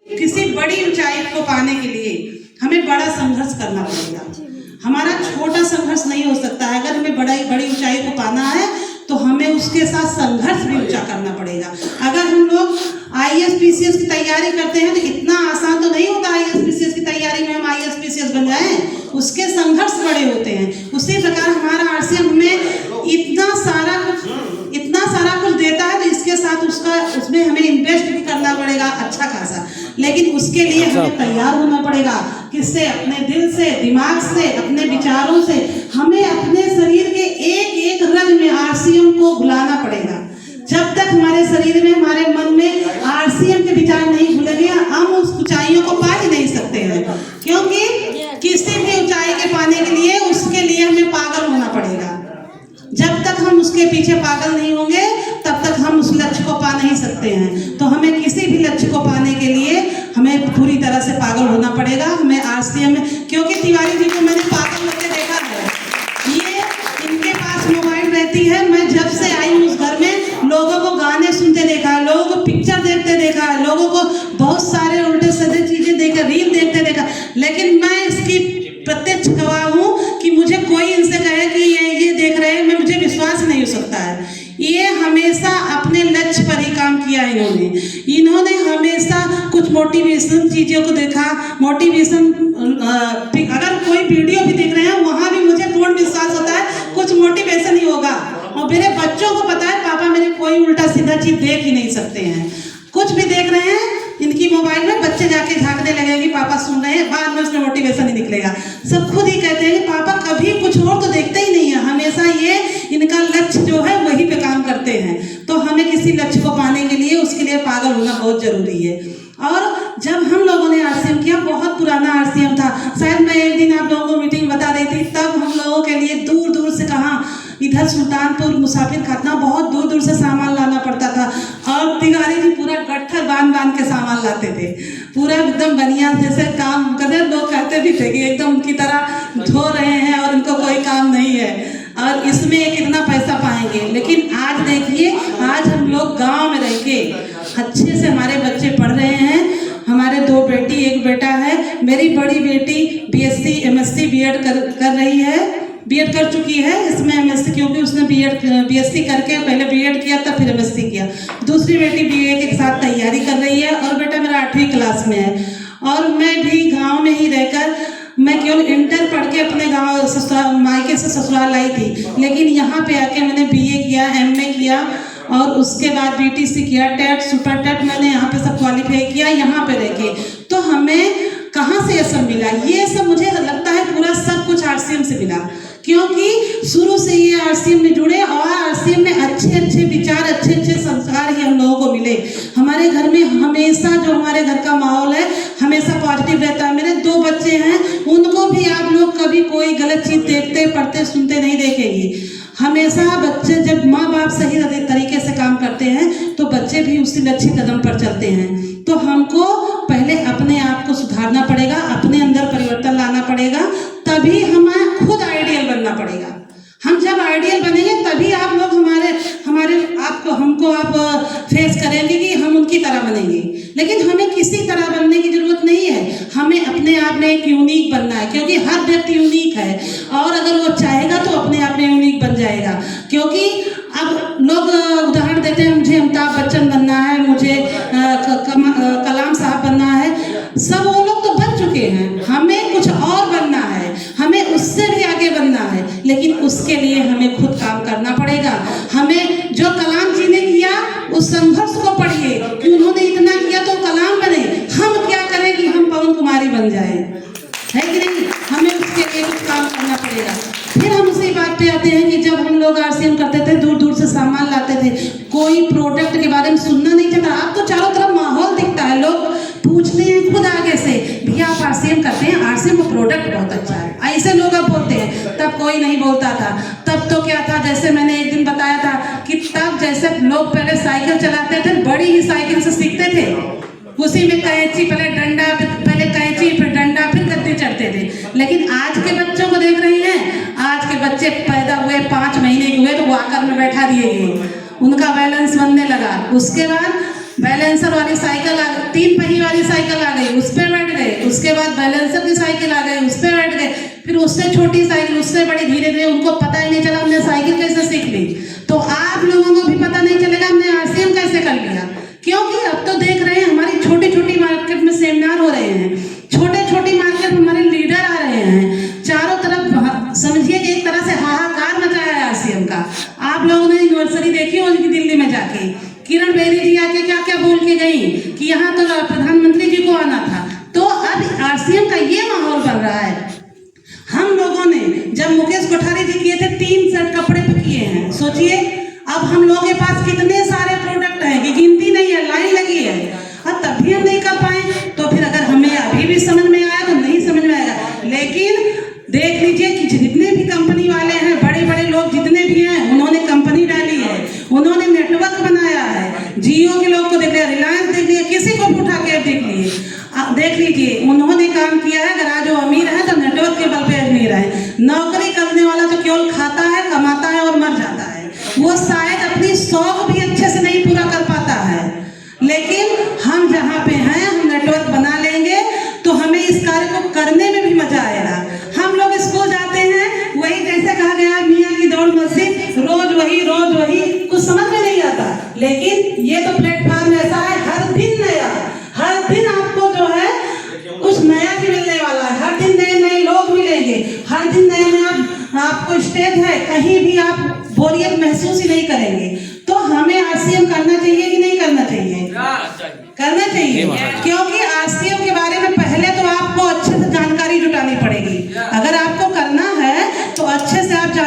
किसी बड़ी ऊंचाई को पाने के लिए हमें बड़ा संघर्ष करना पड़ेगा। हमारा छोटा संघर्ष नहीं हो सकता है। अगर हमें बड़ी ऊंचाई को पाना है तो हमें उसके साथ संघर्ष भी ऊंचा करना पड़ेगा। अगर हम लोग IAS PCS की तैयारी करते हैं तो इतना आसान तो नहीं होता IAS PCS की तैयारी में हम IAS PCS बन जाएं, उसके संघर्ष बड़े होते हैं। उसी प्रकार हमारा RCM हमें इतना सारा कुछ देता है तो इसके साथ उसमें हमें इन्वेस्ट भी करना पड़ेगा अच्छा खासा। लेकिन उसके लिए हमें तैयार होना पड़ेगा। किससे? अपने दिल से, दिमाग से, अपने विचारों से। हमें अपने शरीर के एक एक रग में RCM को भुलाना पड़ेगा। जब तक हमारे शरीर में, हमारे मन में RCM के विचार नहीं भूलेंगे, हम उस ऊंचाइयों को पा ही नहीं सकते हैं। क्योंकि किसी भी ऊंचाई के पाने के लिए उसके लिए हमें पागल होना पड़ेगा। जब तक हम उसके पीछे पागल नहीं होंगे तब तक हम उस लक्ष्य को पा नहीं सकते हैं। तो हमें किसी भी लक्ष्य को पाने के लिए हमें पूरी तरह से पागल होना पड़ेगा। हमें RCM, क्योंकि तिवारी जी को मैंने पागल होते देखा है। ये इनके पास मोबाइल रहती है। मैं जब से आई हूँ उस घर में लोगों को गाने सुनते देखा है, लोगों को पिक्चर देखते देखा है, लोगों को बहुत सारे उल्टे सीधे चीजें देखा, रील देखते देखा। लेकिन मैं इसकी प्रत्यक्ष गवाह हूँ कि मुझे कोई इनसे कहे कि ये देख रहे हैं, मुझे विश्वास नहीं हो सकता है। ये हमेशा अपने लक्ष्य पर ही काम किया है। इन्होंने हमेशा कुछ मोटिवेशन चीज़ों को देखा। मोटिवेशन, अगर कोई वीडियो भी देख रहे हैं वहाँ भी मुझे पूर्ण विश्वास होता है कुछ मोटिवेशन ही होगा। और मेरे बच्चों को पता है पापा मेरे कोई उल्टा सीधा चीज़ देख ही नहीं सकते हैं। कुछ भी देख रहे हैं इनकी मोबाइल में, बच्चे जाके झांकने लगे कि पापा सुन रहे हैं, बाद में उसमें मोटिवेशन ही निकलेगा। सब खुद ही कहते हैं कि पापा कभी कुछ और तो देखते ही नहीं है, हमेशा ये इनका लक्ष्य जो है वही पे काम करते हैं। तो हमें किसी लक्ष्य को पाने के लिए उसके लिए पागल होना बहुत जरूरी है। और जब हम लोगों ने RCM किया, बहुत पुराना RCM था, शायद मैं एक दिन आप लोगों को मीटिंग बता रही थी, तब हम लोगों के लिए दूर दूर से, कहाँ इधर सुल्तानपुर मुसाफिर खातना, बहुत दूर दूर से सामान लाना पड़ता था। और तिवारी जी पूरा गट्ठर बांध के सामान लाते थे, पूरा एकदम बनिया जैसे काम करते। लोग कहते भी थे कि एकदम उनकी तरह धो रहे हैं और उनको कोई काम नहीं है और इसमें कितना पैसा पाएंगे। लेकिन आज देखिए, आज हम लोग गांव में रह के अच्छे से हमारे बच्चे पढ़ रहे हैं। हमारे 2 बेटी 1 बेटा है। मेरी बड़ी बेटी BSc MSc B.Ed कर रही है, B.Ed कर चुकी है, इसमें MSc, क्योंकि उसने BSc करके पहले B.Ed किया तब फिर MSc किया। दूसरी बेटी BA के साथ तैयारी कर रही है और बेटा मेरा 8वीं क्लास में है। और मैं भी गांव में ही रहकर, मैं केवल इंटर पढ़ के अपने गांव मायके से ससुराल आई थी, लेकिन यहाँ पे आके मैंने BA किया, MA किया और उसके बाद BTC किया, टेट सुपर टेट मैंने यहाँ पे सब क्वालिफाई किया यहाँ पे रह के। तो हमें कहाँ से ये सब मिला? ये सब मुझे लगता है पूरा सब कुछ RCM से मिला, क्योंकि शुरू से ये RCM में जुड़े और RCM में अच्छे विचार, अच्छे संस्कार ही हम लोगों को मिले। हमारे घर में हमेशा जो हमारे घर का माहौल है हमेशा पॉजिटिव रहता है। मेरे 2 बच्चे हैं, उनको भी आप लोग कभी कोई गलत चीज़ देखते, पढ़ते, सुनते नहीं देखेंगे। हमेशा बच्चे, जब माँ बाप सही तरीके से काम करते हैं तो बच्चे भी उसी लक्ष्य कदम पर चलते हैं। तो हमको पहले अपने आप को सुधारना पड़ेगा, अपने अंदर परिवर्तन लाना पड़ेगा, तभी हमें खुद आइडियल बनना पड़ेगा। हम जब आइडियल बनेंगे तभी आप लोग हमको आप फेस करेंगे कि हम उनकी तरह बनेंगे। लेकिन हमें किसी तरह बनने की जरूरत नहीं है, हमें अपने आप में एक यूनिक बनना है, क्योंकि हर व्यक्ति यूनिक है और अगर वो चाहेगा तो अपने आप में यूनिक बन जाएगा। क्योंकि अब लोग उदाहरण देते हैं, मुझे अमिताभ बच्चन बनना है, मुझे कलाम साहब बनना है, सब वो लोग तो बन चुके हैं, हमें कुछ और बनना है, हमें उससे भी आगे बनना है। लेकिन उसके लिए हमें खुद काम करना पड़ेगा। हमें जो कलाम जी ने किया उस संघर्ष को पढ़िए कि उन्होंने इतना किया तो कलाम बने, हम क्या करें कि हम पवन कुमारी बन जाए, है कि नहीं? हमें उसके लिए कुछ काम करना पड़ेगा। फिर हम उसी बात पे आते हैं कि जब हम लोग RCM करते थे, दूर दूर से सामान लाते थे, कोई प्रोडक्ट के बारे में सुनना नहीं चाहता। अब तो चारों तरफ माहौल दिखता है, लोग पूछते हैं खुद आगे से, भैया आप RCM करते हैं? RCM का प्रोडक्ट बहुत अच्छा है, ऐसे लोग अब बोलते हैं। तब कोई नहीं बोलता था। तब तो क्या था, जैसे मैंने एक दिन बताया था कि तब जैसे लोग पहले साइकिल चलाते थे, बड़ी ही साइकिल से सीखते थे, उसी में कैंची, पहले डंडा, पहले कैंची, फिर डंडा, फिर गद्दी चढ़ते थे। लेकिन आज के बच्चों को देख रही हैं, आज के बच्चे पैदा हुए 5 महीने के हुए तो वॉकर में बैठा दिए गए, उनका बैलेंस बनने लगा। उसके बाद बैलेंसर वाली साइकिल आ गई, 3 पहिए वाली साइकिल आ गई, उस पर बैठ गए। उसके बाद बैलेंसर की साइकिल आ गई, उस पर बैठ गए। फिर उससे छोटी साइकिल, उससे बड़ी, धीरे धीरे उनको पता ही नहीं चला हमने साइकिल कैसे सीख ली। तो आप लोगों को भी पता नहीं चलेगा हमने RCM कैसे कर लिया, क्योंकि अब तो देख रहे हैं हमारी छोटी छोटी मार्केट में सेमिनार हो रहे हैं, छोटे छोटी मार्केट में हमारे लीडर आ रहे हैं, चारों तरफ समझिए कि एक तरह से हाहाकार मचाया है RCM का। आप लोगों ने यूनिवर्सिटी देखी होगी दिल्ली में जाके, किरण बेदी जी आके क्या क्या बोल के गई कि यहाँ तो प्रधानमंत्री जी को आना था। तो अब RCM का ये माहौल बन रहा है। हम लोगों ने जब मुकेश कोठारी जी किए थे 3 सेट कपड़े पे किए हैं, सोचिए अब हम लोगों के पास कितने सारे प्रोडक्ट हैं कि गिनती नहीं है, लाइन लगी है, और तब भी हम नहीं कर पाए। तो फिर अगर हमें अभी भी समझ में आया तो नहीं समझ में आएगा। लेकिन देख लीजिए कि जितने भी कंपनी वाले हैं, बड़े बड़े लोग जितने भी हैं, उन्होंने कंपनी डाली है, उन्होंने नेटवर्क बनाया है। जियो के लोग को देख लिया, रिलायंस देख लिया, किसी को भी उठा के देख लीजिए उन्होंने काम किया है। अगर आज वो अमीर है तो नेटवर्क के बल पे अमीर है। नौकरी करने वाला तो केवल खाता है, कमाता है और मर जाता है। वो शायद अपनी शौक भी अच्छे से नहीं पूरा कर पाता है। लेकिन हम जहाँ पे हैं, हम नेटवर्क बना लेंगे तो हमें इस कार्य को करने में भी मजा आएगा। हम लोग स्कूल जाते हैं, वही जैसे कहा गया मियाँ की दौड़ मस्जिद, रोज वही, कुछ समझ में नहीं आता। लेकिन ये तो प्लेटफॉर्म ऐसा है, हर दिन नया, हर दिन आपको जो है कुछ नया भी मिलने वाला है। हर दिन नए नए लोग मिलेंगे, हर दिन नए नए आपको स्टेज है, कहीं भी आप बोरियत महसूस ही नहीं करेंगे। तो हमें RCM करना चाहिए कि नहीं करना चाहिए? करना चाहिए, क्योंकि